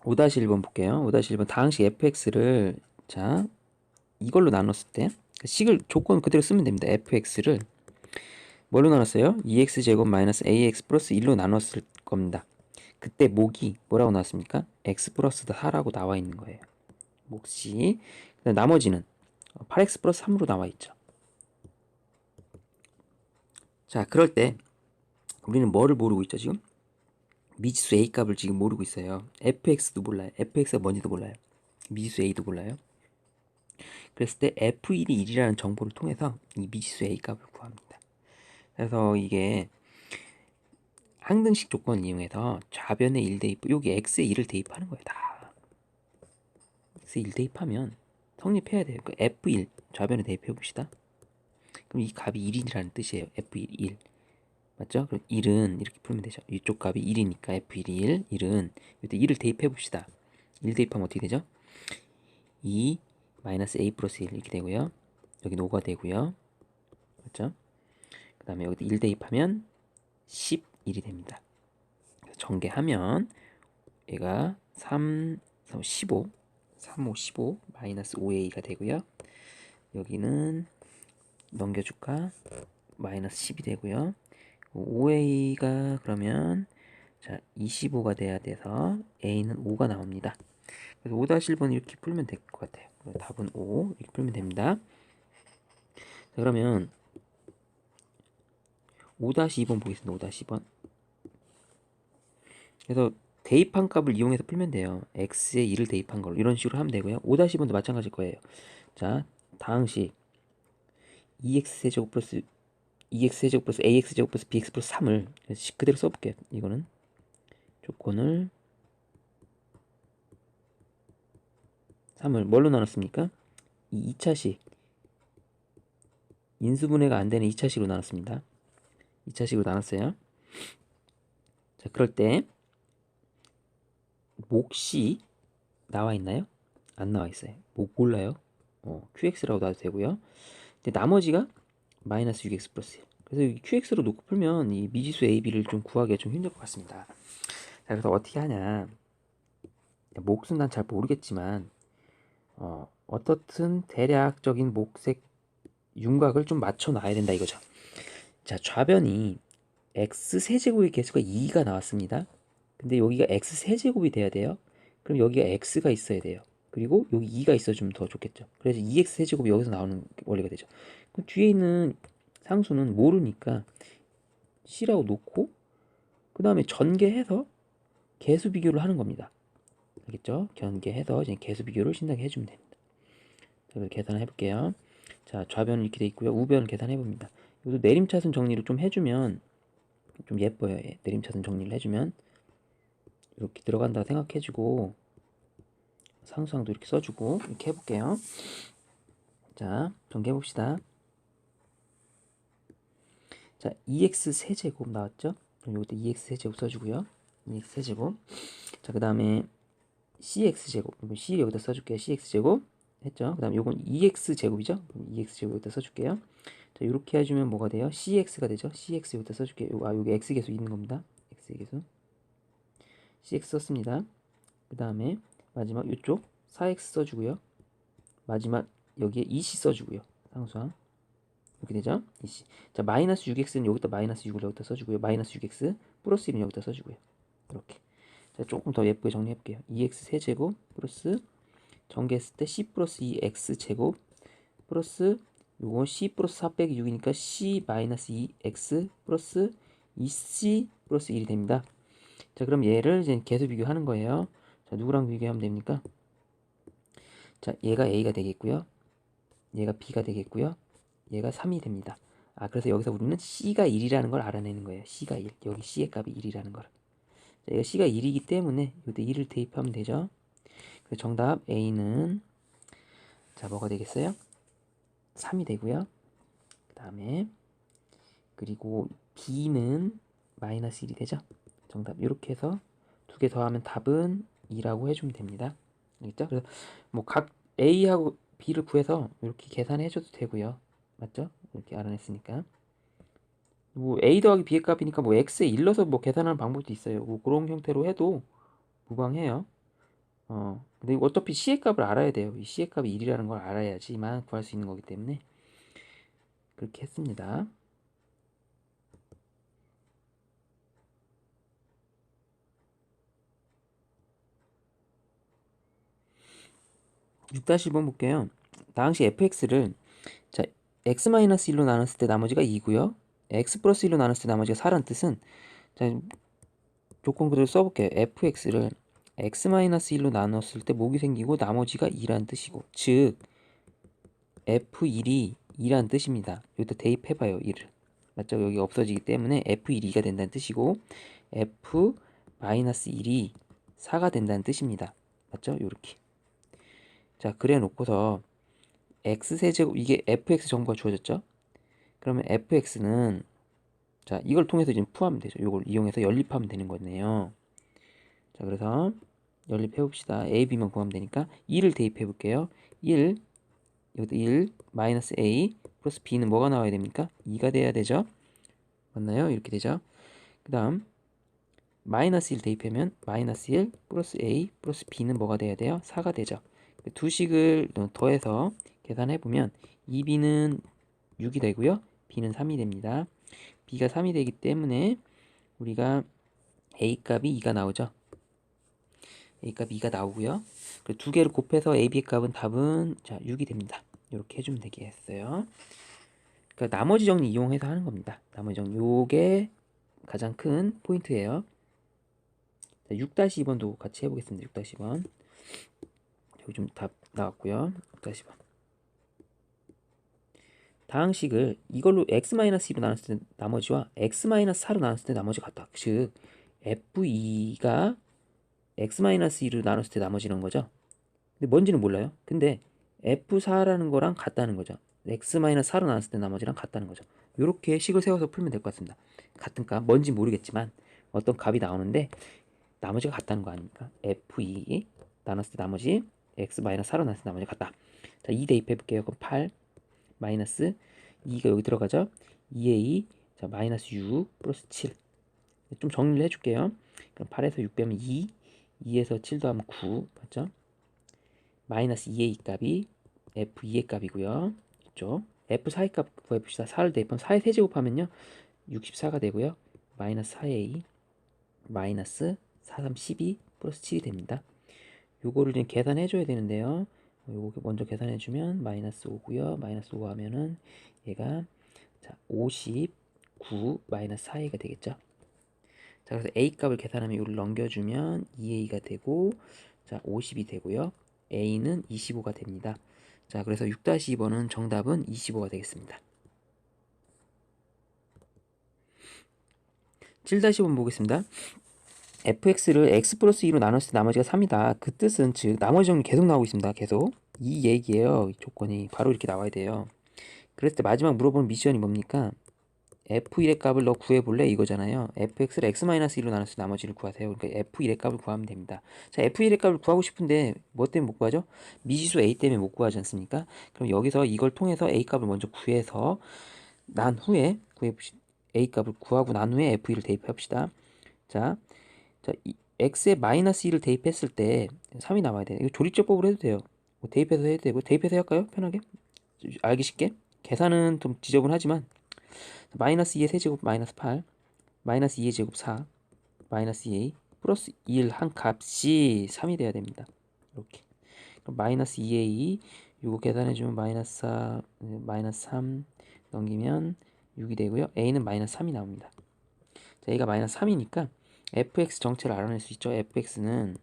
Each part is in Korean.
5-1번 볼게요. 5-1번 다항식 fx를 자 이걸로 나눴을 때 식을 조건 그대로 쓰면 됩니다. fx를 뭘로 나눴어요? 2x제곱 마이너스 ax 플러스 1로 나눴을 겁니다. 그때 목이 뭐라고 나왔습니까? x 플러스 4라고 나와 있는 거예요. 몫이. 나머지는 8x 플러스 3으로 나와 있죠. 자, 그럴 때 우리는 뭐를 모르고 있죠, 지금? 미지수 a 값을 지금 모르고 있어요. fx도 몰라요. fx가 뭔지도 몰라요. 미지수 a도 몰라요. 그랬을 때 f1이 1이라는 정보를 통해서 이 미지수 a 값을 구합니다. 그래서 이게 항등식 조건을 이용해서 좌변에 1 대입, 여기 x에 1을 대입하는 거예요. 다 x에 1 대입하면 성립해야 돼요. 그 f1 좌변에 대입해 봅시다. 그럼 이 값이 1이라는 뜻이에요. f1 1 맞죠? 그럼 1은 이렇게 풀면 되죠. 이쪽 값이 1이니까 f1이 1은 이때 1을 대입해 봅시다. 1 대입하면 어떻게 되죠? 2 마이너스 a 플러스 1 이렇게 되고요. 여기는 5가 되고요. 맞죠? 그 다음에 여기다 1 대입하면 11이 됩니다. 전개하면 얘가 3, 15 3, 5, 15 마이너스 5a가 되고요. 여기는 넘겨줄까? 마이너스 10이 되고요. 5a가 그러면 자 25가 돼야 돼서 a는 5가 나옵니다. 그래서 5-1번 이렇게 풀면 될 것 같아요. 답은 5 이렇게 풀면 됩니다. 자, 그러면 5-2번 보겠습니다. 5-2번. 그래서 대입한 값을 이용해서 풀면 돼요. x에 2를 대입한 걸로 이런 식으로 하면 되고요. 5-2번도 마찬가지일 거예요. 자, 다항식 2x제곱 플러스 2x제곱 플러스 ax제곱 플러스 bx 플러스 3을 그대로 써볼게요. 이거는 조건을 3을 뭘로 나눴습니까? 이 2차식 인수분해가 안 되는 2차식으로 나눴습니다. 2차식으로 나눴어요. 자, 그럴 때 몫이 나와 있나요? 안 나와 있어요. 목 몰라요. qx라고 놔도 되고요. 근데 나머지가 마이너스 6x 플러스 1. 그래서 여기 qx로 놓고 풀면 이 미지수 a, b를 좀 구하기가 좀 힘들 것 같습니다. 자, 그래서 어떻게 하냐. 몫은 난 잘 모르겠지만 어떻든 대략적인 몫의 윤곽을 좀 맞춰 놔야 된다 이거죠. 자, 좌변이 x 세제곱의 개수가 2가 나왔습니다. 근데 여기가 x 세제곱이 돼야 돼요. 그럼 여기가 x가 있어야 돼요. 그리고 여기 2가 있어주면 더 좋겠죠. 그래서 2x 세제곱이 여기서 나오는 원리가 되죠. 그럼 뒤에 있는 상수는 모르니까 c라고 놓고 그 다음에 전개해서 개수 비교를 하는 겁니다. 알겠죠? 전개해서 이제 개수 비교를 신나게 해주면 됩니다. 자, 그래서 계산을 해볼게요. 자, 좌변은 이렇게 돼 있고요. 우변은 계산해봅니다. 이것도 내림차순 정리를 좀 해주면 좀 예뻐요. 예. 내림차순 정리를 해주면 이렇게 들어간다고 생각해주고 상수항도 이렇게 써주고 이렇게 해볼게요. 자, 전개해봅시다. 자, 2x 세제곱 나왔죠? 그럼 여기다 2x 세제곱 써주고요. 2x 세제곱. 자, 그 다음에 cx 제곱. c 여기다 써줄게요. cx 제곱 했죠? 그 다음에 요건 2x 제곱이죠? 2x 제곱 여기다 써줄게요. 자, 이렇게 해주면 뭐가 돼요? cx가 되죠? cx 여기다 써줄게요. 여기 x 계수 있는 겁니다. x 계수. cx 썼습니다. 그 다음에 마지막 이쪽 4x 써주고요. 마지막 여기에 2c 써주고요. 상수항 이렇게 되죠? 2c. 자, 마이너스 6x는 여기다 마이너스 6을 여기다 써주고요. 마이너스 6x 플러스 1은 여기다 써주고요. 이렇게. 자, 조금 더 예쁘게 정리해볼게요. 2x 세제곱 플러스 전개했을 때 c 플러스 2x 제곱 플러스 요거 c 플러스 4 빼기 6이니까 c 마이너스 2x 플러스 2c 플러스 1이 됩니다. 자, 그럼 얘를 이제 계수 비교하는 거예요. 자, 누구랑 비교하면 됩니까? 자, 얘가 a가 되겠고요. 얘가 b가 되겠고요. 얘가 3이 됩니다. 아, 그래서 여기서 우리는 c가 1이라는 걸 알아내는 거예요. c가 1. 여기 c의 값이 1이라는 걸. 자, 얘가 c가 1이기 때문에 여기다 1을 대입하면 되죠. 그래서 정답 a는 자, 뭐가 되겠어요? 3이 되고요. 그 다음에 그리고 b는 마이너스 1이 되죠. 정답 이렇게 해서 두 개 더하면 답은 2라고 해주면 됩니다. 알겠죠? 그래서 뭐 각 a하고 b를 구해서 이렇게 계산해 줘도 되고요. 맞죠? 이렇게 알아냈으니까 뭐 a 더하기 b의 값이니까 뭐 x에 1 넣어서 뭐 계산하는 방법도 있어요. 뭐 그런 형태로 해도 무방해요. 근데 이거 어차피 C의 값을 알아야 돼요. 이 C의 값이 1이라는 걸 알아야지만 구할 수 있는 거기 때문에 그렇게 했습니다. 6-1번 볼게요. 당시 fx를 자 x-1로 나눴을 때 나머지가 2고요. x 플러스 1로 나눴을 때 나머지가 4라는 뜻은 자 조건 그대로 써볼게요. fx를 x-1로 나눴을 때 목이 생기고 나머지가 2라는 뜻이고 즉 f1이 2라는 뜻입니다. 여기다 대입해봐요. 1을 맞죠? 여기 없어지기 때문에 f1이 2가 된다는 뜻이고 f-1이 4가 된다는 뜻입니다. 맞죠? 요렇게 자 그래 놓고서 x세제곱 이게 fx 정보가 주어졌죠? 그러면 fx는 자 이걸 통해서 지금 풀하면 되죠. 이걸 이용해서 연립하면 되는 거네요. 자 그래서 연립해 봅시다. a, b만 구하면 되니까 1을 대입해 볼게요. 1 여기다 1 마이너스 a 플러스 b는 뭐가 나와야 됩니까? 2가 돼야 되죠. 맞나요? 이렇게 되죠. 그 다음 마이너스 1 대입하면 마이너스 1 플러스 a 플러스 b는 뭐가 돼야 돼요? 4가 되죠. 두 식을 더해서 계산해 보면 2b는 6이 되고요. b는 3이 됩니다. b가 3이 되기 때문에 우리가 a 값이 2가 나오죠. a 값이 2가 나오고요. 두 개를 곱해서 a, b의 값은 답은 자 6이 됩니다. 이렇게 해주면 되겠어요. 그러니까 나머지 정리 이용해서 하는 겁니다. 나머지 정리 요게 가장 큰 포인트예요. 6-2번도 같이 해보겠습니다. 6-2번 여기 좀 답 나왔고요. 6-2번 다항식을 이걸로 x-2로 나눴을 때 나머지와 x-4로 나눴을 때 나머지가 같다. 즉 f2가 x-2로 나눴을 때 나머지는 거죠. 근데 뭔지는 몰라요. 근데 f4라는 거랑 같다는 거죠. x-4로 나눴을 때 나머지랑 같다는 거죠. 이렇게 식을 세워서 풀면 될 것 같습니다. 같은 값 뭔지 모르겠지만 어떤 값이 나오는데 나머지가 같다는 거 아닙니까? f2 나눴을 때 나머지 x-4로 나눴을 때 나머지 같다. 자, 2 대입해 볼게요. 그럼 8 마이너스 2가 여기 들어가죠. 2a 자 마이너스 6 플러스 7 좀 정리를 해줄게요. 그럼 8에서 6 빼면 2 2에서 7 더하면 9 맞죠? 마이너스 2a 값이 f2의 값이고요. 이쪽 f4의 값 구해봅시다. 4를 대입하면 4의 세제곱하면요 64가 되고요. 마이너스 4a 마이너스 4, 3, 12 플러스 7이 됩니다. 요거를 이제 계산해 줘야 되는데요. 요거 먼저 계산해 주면 마이너스 5고요. 마이너스 5 하면은 얘가 자 59 마이너스 4a가 되겠죠. 자 그래서 a 값을 계산하면 이걸 넘겨주면 2a가 되고 자 50이 되고요. a는 25가 됩니다. 자 그래서 6-2번은 정답은 25가 되겠습니다. 7-5번 보겠습니다. fx를 x 플러스 2로 나눴을 때 나머지가 3이다. 그 뜻은 즉 나머지 정리 계속 나오고 있습니다. 계속 이 얘기예요. 이 조건이 바로 이렇게 나와야 돼요. 그랬을 때 마지막 물어보는 미션이 뭡니까? f1의 값을 너 구해볼래? 이거잖아요. fx를 x-1로 나눴을 때 나머지를 구하세요. 그러니까 f1의 값을 구하면 됩니다. 자, f1의 값을 구하고 싶은데 뭐 때문에 못 구하죠? 미지수 a 때문에 못 구하지 않습니까? 그럼 여기서 이걸 통해서 a 값을 먼저 구해서 난 후에 a 값을 구하고 난 후에 f1을 대입해봅시다. 자, x에 마이너스 2를 대입했을 때 3이 나와야 돼요. 이거 조립제법으로 해도 돼요. 뭐 대입해서 해도 되고 대입해서 할까요? 편하게? 알기 쉽게? 계산은 좀 지저분하지만 마이너스 2의 세제곱 마이너스 8 마이너스 2의 제곱 4 마이너스 2a 플러스 1 한 값이 3이 돼야 됩니다. 이렇게 그럼 마이너스 2a 이거 계산해주면 마이너스 4 마이너스 3 넘기면 6이 되고요. a는 마이너스 3이 나옵니다. 자, a가 마이너스 3이니까 fx 정체를 알아낼 수 있죠. fx는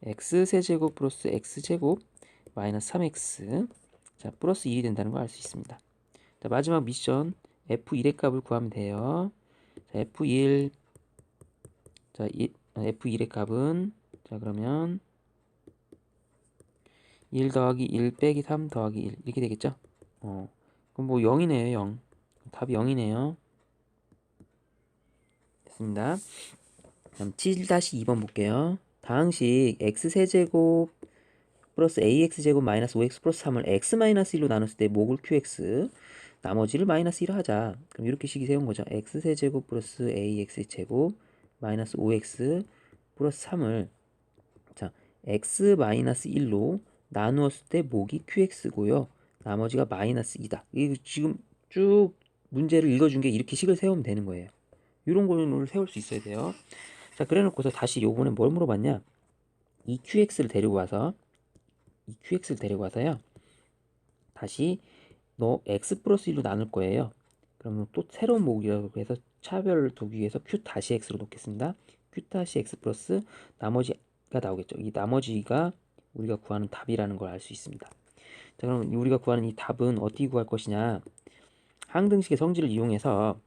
x세제곱 플러스 x제곱 마이너스 3x 자 플러스 1이 된다는 걸 알 수 있습니다. 자 마지막 미션 f1의 값을 구하면 돼요. 자 f1 자 f1의 값은 자 그러면 1 더하기 1 빼기 3 더하기 1 이렇게 되겠죠. 그럼 뭐 0이네요. 0 답이 0이네요. 됐습니다. 다음 7-2번 볼게요. 다항식 x세제곱 플러스 ax제곱 마이너스 5x 플러스 3을 x-1로 나눴을 때 목을 qx 나머지를 마이너스 1 하자. 그럼 이렇게 식이 세운 거죠. x세제곱 플러스 ax제곱 마이너스 5x 플러스 3을 자 x-1로 나누었을 때 목이 qx고요. 나머지가 마이너스 2다. 이게 지금 쭉 문제를 읽어준 게 이렇게 식을 세우면 되는 거예요. 이런 거를 세울 수 있어야 돼요. 자, 그래 놓고서 다시 요번에 뭘 물어봤냐? 이 qx를 데리고 와서요. 다시 너 x 플러스 1로 나눌 거예요. 그러면 또 새로운 목이라고 해서 차별을 두기 위해서 q 다시 x로 놓겠습니다. q 다시 x 플러스 나머지가 나오겠죠. 이 나머지가 우리가 구하는 답이라는 걸 알 수 있습니다. 자, 그럼 우리가 구하는 이 답은 어떻게 구할 것이냐? 항등식의 성질을 이용해서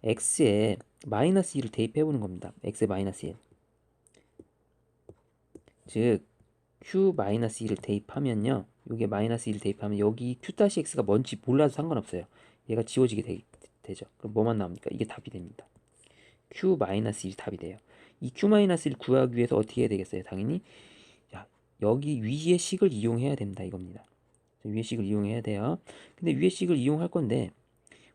x에 마이너스 1을 대입해 보는 겁니다. x에 마이너스 1. 즉 q-1을 대입하면요. 여기에 마이너스 1을 대입하면 여기 q-x가 뭔지 몰라도 상관없어요. 얘가 지워지게 되죠. 그럼 뭐만 나옵니까? 이게 답이 됩니다. q-1 답이 돼요. 이 q-1 구하기 위해서 어떻게 해야 되겠어요? 당연히 자, 여기 위의 식을 이용해야 됩니다. 이겁니다. 위의 식을 이용해야 돼요. 근데 위의 식을 이용할 건데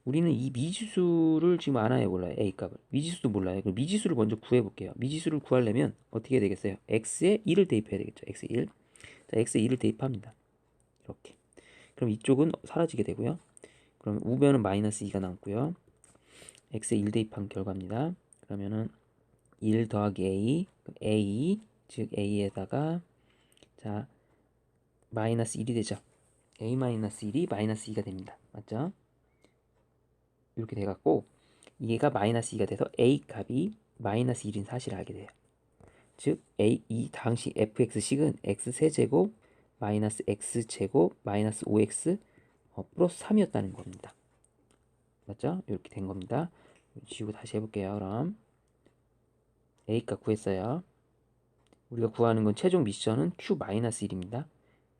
우리는 이 미지수를 지금 알아요, 몰라요? A 값을. 미지수도 몰라요. 그럼 미지수를 먼저 구해볼게요. 미지수를 구하려면 어떻게 해야 되겠어요? x에 1을 대입해야 되겠죠. x에 1. 자, x에 1을 대입합니다. 이렇게. 그럼 이쪽은 사라지게 되고요. 그럼 우변은 마이너스 2가 남고요. x에 1 대입한 결과입니다. 그러면은 1 더하기 a, 즉 a에다가 자 마이너스 1이 되죠. a 마이너스 1이 마이너스 2가 됩니다. 맞죠? 이렇게 돼갖고 얘가 마이너스 2가 돼서 a 값이 마이너스 1인 사실을 알게 돼요. 즉 이 당시 fx식은 x세제곱 마이너스 x제곱 마이너스 5x 플러스 3이었다는 겁니다. 맞죠? 이렇게 된 겁니다. 지우고 다시 해볼게요. 그럼 a값 구했어요. 우리가 구하는 건 최종 미션은 q-1입니다.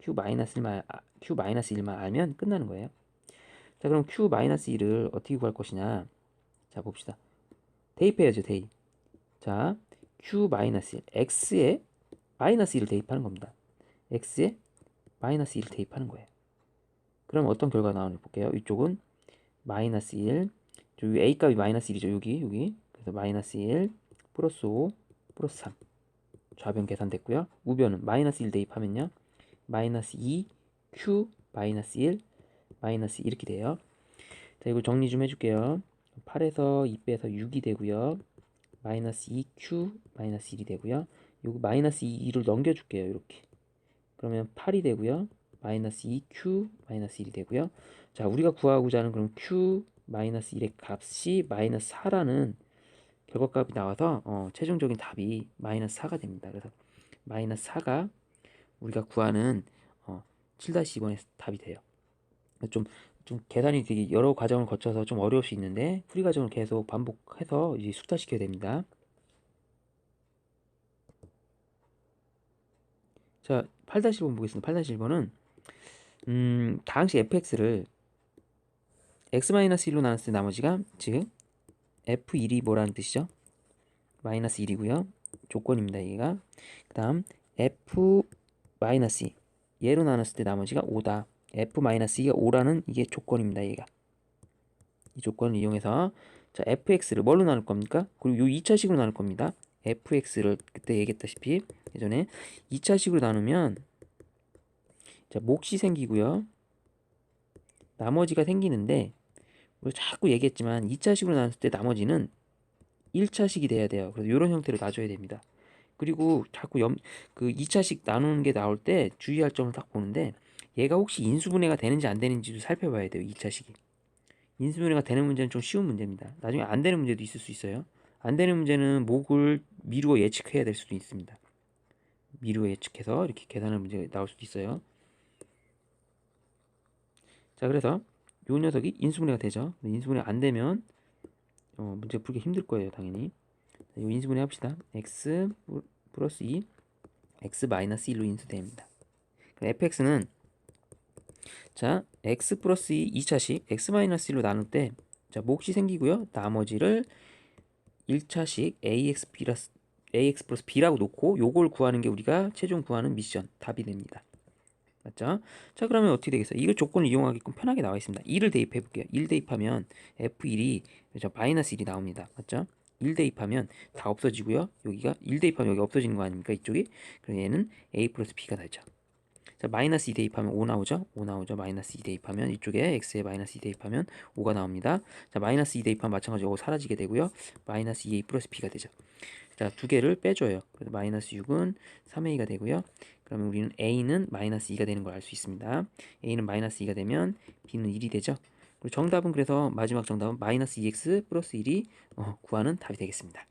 q-1만 알면 끝나는 거예요. 자, 그럼 q-1을 어떻게 구할 것이냐? 자, 봅시다. 대입해야죠, 대입. 자, q-1, x에 마이너스 1을 대입하는 겁니다. x에 마이너스 1을 대입하는 거예요. 그럼 어떤 결과가 나오는지 볼게요. 이쪽은 마이너스 1, 여기 a 값이 마이너스 1이죠. 여기. 그래서 마이너스 1 플러스 5 플러스 3. 좌변 계산됐고요. 우변은 마이너스 1 대입하면요. 마이너스 2 q 마이너스 1 마이너스 이렇게 돼요. 자, 이거 정리 좀 해줄게요. 8에서 2 빼서 6이 되고요. 마이너스 2q 마이너스 1이 되고요. 요거 마이너스 2를 넘겨줄게요. 이렇게. 그러면 8이 되고요. 마이너스 2q 마이너스 1이 되고요. 자, 우리가 구하고자 하는 그럼 q 마이너스 1의 값이 마이너스 4라는 결과값이 나와서 최종적인 답이 마이너스 4가 됩니다. 그래서 마이너스 4가 우리가 구하는 7-2번의 답이 돼요. 좀 계산이 되게 여러 과정을 거쳐서 좀 어려울 수 있는데 풀이 과정을 계속 반복해서 이제 숙달시켜야 됩니다. 자, 8-1번 보겠습니다. 8-1번은 당시 fx를 x-1로 나눴을 때 나머지가 즉 f1이 뭐라는 뜻이죠? 마이너스 1이고요. 조건입니다. 얘가. 그 다음 f-2 얘로 나눴을 때 나머지가 5다. f-2가 5라는 이게 조건입니다. 얘가. 이 조건을 이용해서 자 fx를 뭘로 나눌 겁니까? 그리고 요 2차식으로 나눌 겁니다. fx를 그때 얘기했다시피 예전에 2차식으로 나누면 자 몫이 생기고요. 나머지가 생기는데 우리 자꾸 얘기했지만 2차식으로 나눴을 때 나머지는 1차식이 돼야 돼요. 그래서 이런 형태로 놔줘야 됩니다. 그리고 자꾸 그 2차식 나누는 게 나올 때 주의할 점을 딱 보는데 얘가 혹시 인수분해가 되는지 안 되는지도 살펴봐야 돼요. 2차식이. 인수분해가 되는 문제는 좀 쉬운 문제입니다. 나중에 안 되는 문제도 있을 수 있어요. 안 되는 문제는 목을 미루어 예측해야 될 수도 있습니다. 미루어 예측해서 이렇게 계산할 문제가 나올 수도 있어요. 자, 그래서 요 녀석이 인수분해가 되죠. 인수분해 안 되면 문제 풀기 힘들 거예요, 당연히. 자, 요 인수분해 합시다. x 플러스 2, x 마이너스 1로 인수됩니다. 그럼 fx는 자, x 플러스 2 2차식 x 마이너스 1로 나눌 때 자, 몫이 생기고요. 나머지를 1차식 ax 플러스 b라고 놓고 요걸 구하는 게 우리가 최종 구하는 미션 답이 됩니다. 맞죠? 자, 그러면 어떻게 되겠어요? 이거 조건을 이용하게끔 편하게 나와 있습니다. 1을 대입해 볼게요. 1 대입하면 f1이 마이너스 1이 나옵니다. 맞죠? 1 대입하면 다 없어지고요. 여기가 1 대입하면 여기 없어지는 거 아닙니까? 이쪽이. 그래서 얘는 a 플러스 b가 되죠. 자, 마이너스 2 대입하면 5 나오죠? 5 나오죠? 마이너스 2 대입하면 이쪽에 x에 마이너스 2 대입하면 5가 나옵니다. 자, 마이너스 2 대입하면 마찬가지로 사라지게 되고요. 마이너스 2a 플러스 b가 되죠. 자, 두 개를 빼줘요. 그래서 마이너스 6은 3a가 되고요. 그러면 우리는 a는 마이너스 2가 되는 걸 알 수 있습니다. a는 마이너스 2가 되면 b는 1이 되죠. 그리고 정답은 그래서 마지막 정답은 마이너스 2x 플러스 1이 구하는 답이 되겠습니다.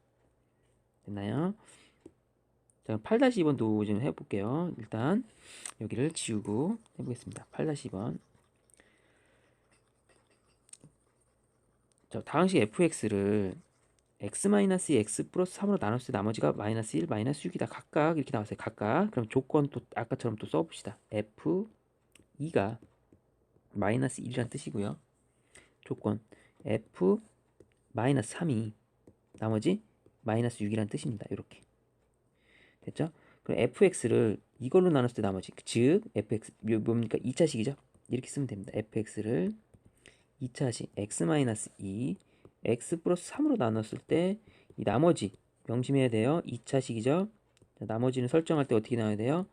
됐나요? 자, 8-2번도 좀 해볼게요. 일단 여기를 지우고 해보겠습니다. 8-2번. 자, 다항식 fx를 x-x 플러스 3으로 나눴을 때 나머지가 마이너스 1, 마이너스 6이다. 각각 이렇게 나왔어요. 각각. 그럼 조건 또 아까처럼 또 써봅시다. f2가 마이너스 1이란 뜻이고요. 조건 f 마이너스 3이 나머지 마이너스 6이란 뜻입니다. 이렇게. 됐죠? 그럼 fx를 이걸로 나눴을 때 나머지 즉 fx 뭡니까? 2차식이죠? 이렇게 쓰면 됩니다. fx를 2차식 x-2 x 플러스 3으로 나눴을 때 이 나머지 명심해야 돼요. 2차식이죠? 자, 나머지는 설정할 때 어떻게 나와야 돼요?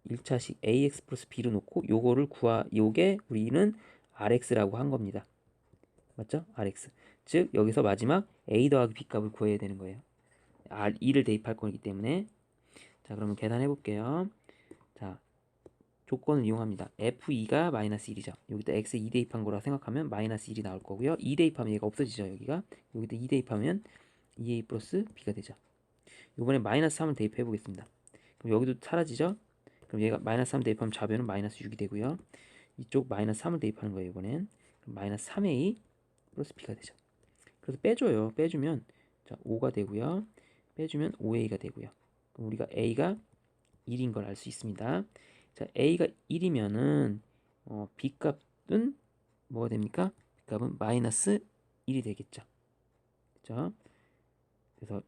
1차식 ax 플러스 b로 놓고 요거를 요게 우리는 rx라고 한 겁니다. 맞죠? rx. 즉 여기서 마지막 a 더하기 b 값을 구해야 되는 거예요. 2를 대입할 거기 때문에. 자, 그러면 계산해 볼게요. 자, 조건을 이용합니다. f2가 마이너스 1이죠. 여기다 x에 2 대입한 거라 생각하면 마이너스 1이 나올 거고요. 2 대입하면 얘가 없어지죠. 여기다 2 대입하면 2a 플러스 b가 되죠. 이번에 마이너스 3을 대입해 보겠습니다. 그럼 여기도 사라지죠. 그럼 얘가 마이너스 3 대입하면 좌변은 마이너스 6이 되고요. 이쪽 마이너스 3을 대입하는 거예요. 이번엔 그럼 마이너스 3a 플러스 b가 되죠. 그래서 빼줘요. 빼주면 자 5가 되고요. 빼주면 5a가 되고요. 그럼 우리가 a가 1인 걸 알 수 있습니다. 자, a가 1이면은 b 값은 뭐가 됩니까? b 값은 마이너스 1이 되겠죠. 그죠? 그래서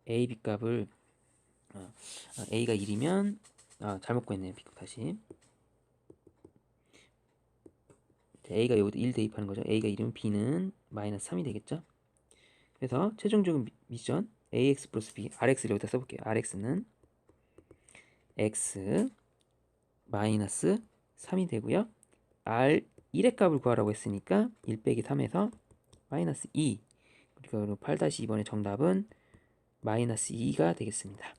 a, b 값을 a가 1이면 잘못 구했네요. b 값 다시. 자, a가 여기다 1 대입하는 거죠. a가 1이면 b는 마이너스 3이 되겠죠. 그래서 최종적인 미션 ax 플러스 b, rx를 여기다 써볼게요. rx는 x 마이너스 3이 되고요. r 1의 값을 구하라고 했으니까 1 빼기 3에서 마이너스 2. 그러니까 8-2번의 정답은 마이너스 2가 되겠습니다.